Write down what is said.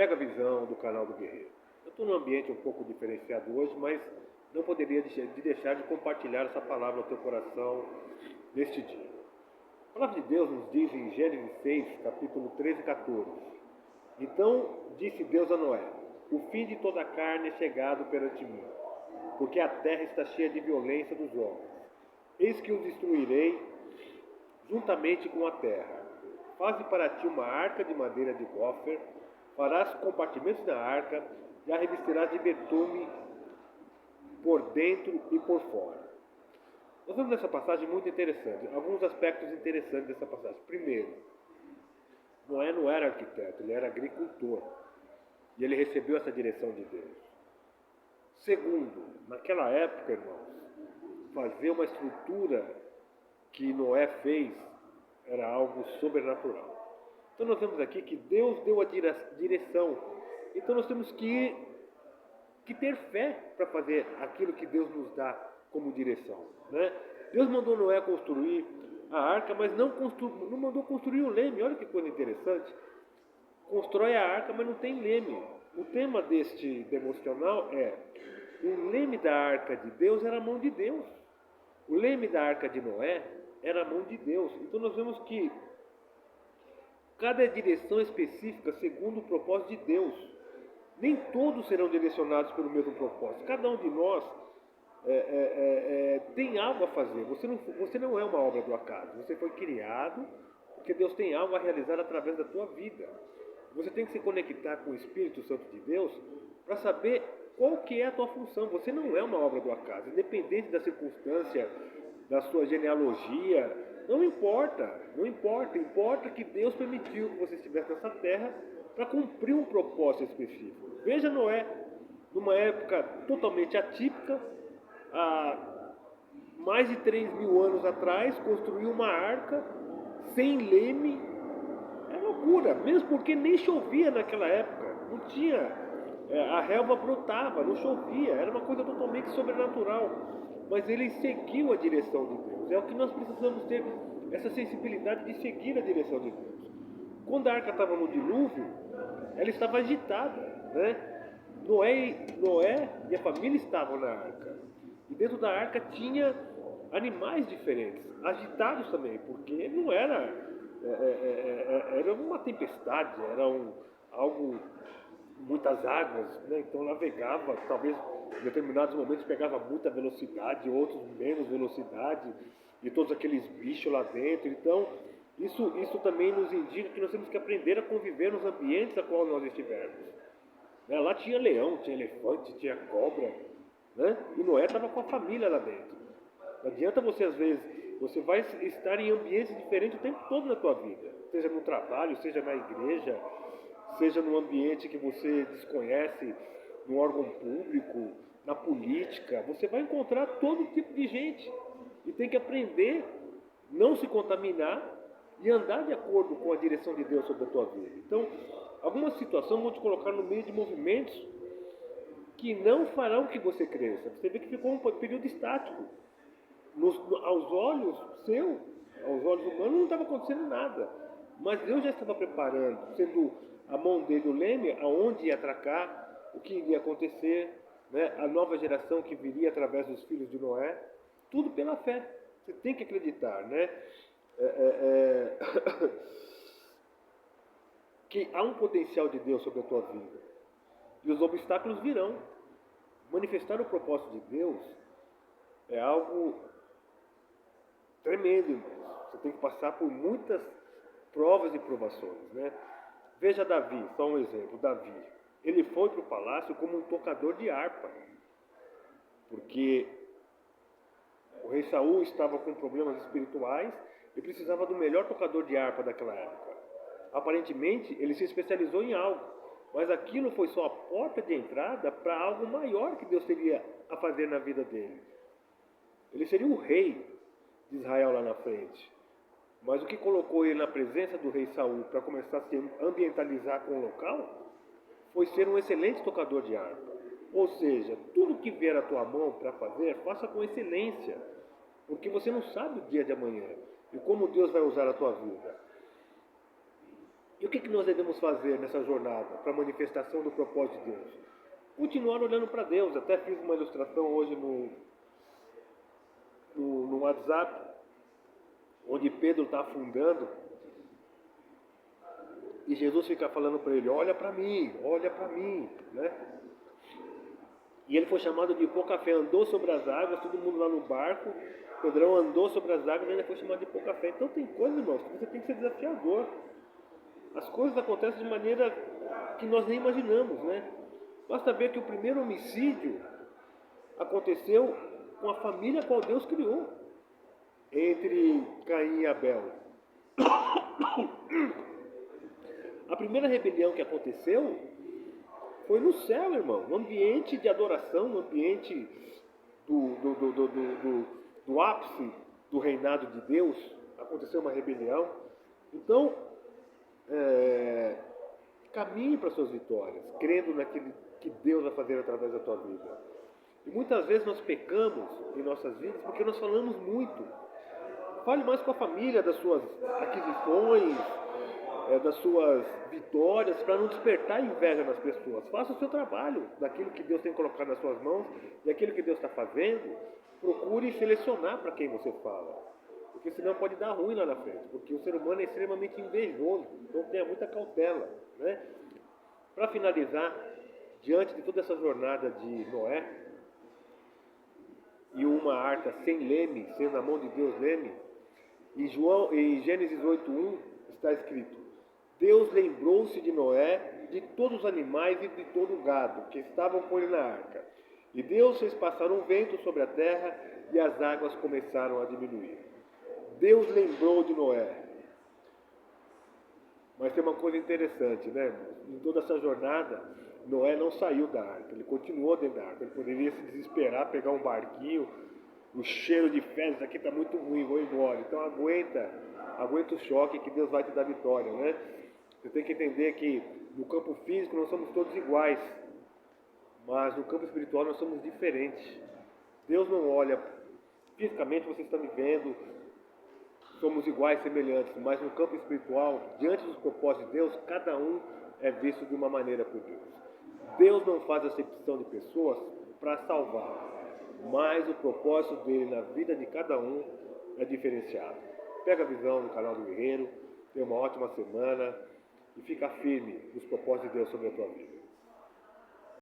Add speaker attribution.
Speaker 1: Pega a visão do canal do Guerreiro. Eu estou num ambiente um pouco diferenciado hoje, mas não poderia deixar de compartilhar essa palavra ao teu coração neste dia. A palavra de Deus nos diz em Gênesis 6, capítulo 13 e 14. Então disse Deus a Noé: o fim de toda a carne é chegado perante mim, porque a terra está cheia de violência dos homens. Eis que os destruirei juntamente com a terra. Faze para ti uma arca de madeira de gofer, farás compartimentos da arca e a revestirás de betume por dentro e por fora. Nós vemos nessa passagem muito interessante, alguns aspectos interessantes dessa passagem. Primeiro, Noé não era arquiteto, ele era agricultor. E ele recebeu essa direção de Deus. Segundo, naquela época, irmãos, fazer uma estrutura que Noé fez era algo sobrenatural. Então nós vemos aqui que Deus deu a direção. Então nós temos que ter fé para fazer aquilo que Deus nos dá como direção, né? Deus mandou Noé construir a arca, mas não mandou construir o leme. Olha que coisa interessante. Constrói a arca, mas não tem leme. O tema deste devocional é: o leme da arca de Deus era a mão de Deus. O leme da arca de Noé era a mão de Deus. Então nós vemos que cada direção específica segundo o propósito de Deus. Nem todos serão direcionados pelo mesmo propósito. Cada um de nós tem algo a fazer. Você não é uma obra do acaso. Você foi criado porque Deus tem algo a realizar através da tua vida. Você tem que se conectar com o Espírito Santo de Deus para saber qual que é a tua função. Você não é uma obra do acaso, independente da circunstância, da sua genealogia, não importa, importa que Deus permitiu que você estivesse nessa terra para cumprir um propósito específico. Veja Noé, numa época totalmente atípica, há mais de 3.000 anos atrás, construiu uma arca sem leme. É loucura, mesmo porque nem chovia naquela época, não tinha, a relva brotava, não chovia, era uma coisa totalmente sobrenatural, mas ele seguiu a direção de Deus. É o que nós precisamos ter, essa sensibilidade de seguir a direção de Deus. Quando a arca estava no dilúvio, ela estava agitada, né? Noé e a família estavam na arca, e dentro da arca tinha animais diferentes, agitados também, porque não era... era uma tempestade, era algo, muitas águas, né? Então navegava, talvez em determinados momentos pegava muita velocidade, outros menos velocidade, e todos aqueles bichos lá dentro. Então isso também nos indica que nós temos que aprender a conviver nos ambientes a qual nós estivermos, né? Lá tinha leão, tinha elefante, tinha cobra, né? E Noé estava com a família lá dentro. Não adianta você, às vezes, você vai estar em ambientes diferentes o tempo todo na tua vida, seja no trabalho, seja na igreja, seja num ambiente que você desconhece, no órgão público, na política. Você vai encontrar todo tipo de gente e tem que aprender, não se contaminar e andar de acordo com a direção de Deus sobre a tua vida. Então, algumas situações vão te colocar no meio de movimentos que não farão que você cresça. Você vê que ficou um período estático. Aos olhos aos olhos humanos não estava acontecendo nada, mas Deus já estava preparando, sendo a mão dele o leme, aonde ia atracar, o que iria acontecer, né? A nova geração que viria através dos filhos de Noé, tudo pela fé. Você tem que acreditar, né? Que há um potencial de Deus sobre a tua vida, e os obstáculos virão. Manifestar o propósito de Deus é algo tremendo, irmãos. Você tem que passar por muitas provas e provações, né? Veja Davi, só um exemplo. Davi, ele foi para o palácio como um tocador de harpa, porque o rei Saul estava com problemas espirituais e precisava do melhor tocador de harpa daquela época. Aparentemente, ele se especializou em algo, mas aquilo foi só a porta de entrada para algo maior que Deus teria a fazer na vida dele. Ele seria o rei de Israel lá na frente. Mas o que colocou ele na presença do rei Saul para começar a se ambientalizar com o local foi ser um excelente tocador de harpa. Ou seja, tudo que vier à tua mão para fazer, faça com excelência, porque você não sabe o dia de amanhã e como Deus vai usar a tua vida. E o que nós devemos fazer nessa jornada para a manifestação do propósito de Deus? Continuar olhando para Deus. Até fiz uma ilustração hoje no WhatsApp, onde Pedro está afundando, e Jesus fica falando para ele, olha para mim, né? E ele foi chamado de pouca fé, andou sobre as águas, todo mundo lá no barco, Pedrão andou sobre as águas e ele foi chamado de pouca fé. Então tem coisas, irmãos, que você tem que ser desafiador. As coisas acontecem de maneira que nós nem imaginamos, né? Basta ver que o primeiro homicídio aconteceu com a família a qual Deus criou, entre Caim e Abel. A primeira rebelião que aconteceu foi no céu, irmão, no ambiente de adoração, no ambiente do ápice do reinado de Deus, aconteceu uma rebelião. Então, caminhe para suas vitórias, crendo naquilo que Deus vai fazer através da tua vida. E muitas vezes nós pecamos em nossas vidas porque nós falamos muito. Fale mais com a família das suas aquisições, das suas vitórias, para não despertar inveja nas pessoas. Faça o seu trabalho, daquilo que Deus tem colocado nas suas mãos e aquilo que Deus está fazendo. Procure selecionar para quem você fala, porque senão pode dar ruim lá na frente, porque o ser humano é extremamente invejoso, então tenha muita cautela, né? Para finalizar, diante de toda essa jornada de Noé, e uma arca sem leme, sendo na mão de Deus leme, em Gênesis 8:1 está escrito: Deus lembrou-se de Noé, de todos os animais e de todo o gado que estavam com ele na arca. E Deus fez passar um vento sobre a terra e as águas começaram a diminuir. Deus lembrou de Noé. Mas tem uma coisa interessante, né, irmãos? Em toda essa jornada, Noé não saiu da arca, ele continuou dentro da arca. Ele poderia se desesperar, pegar um barquinho, o cheiro de fezes aqui está muito ruim, vou embora. Então aguenta o choque que Deus vai te dar vitória, né? Você tem que entender que no campo físico nós somos todos iguais, mas no campo espiritual nós somos diferentes. Deus não olha, fisicamente você está me vendo, somos iguais, semelhantes, mas no campo espiritual, diante dos propósitos de Deus, cada um é visto de uma maneira por Deus. Deus não faz acepção de pessoas para salvar, mas o propósito dele na vida de cada um é diferenciado. Pega a visão do canal do Guerreiro, tenha uma ótima semana e fica firme nos propósitos de Deus sobre a tua vida.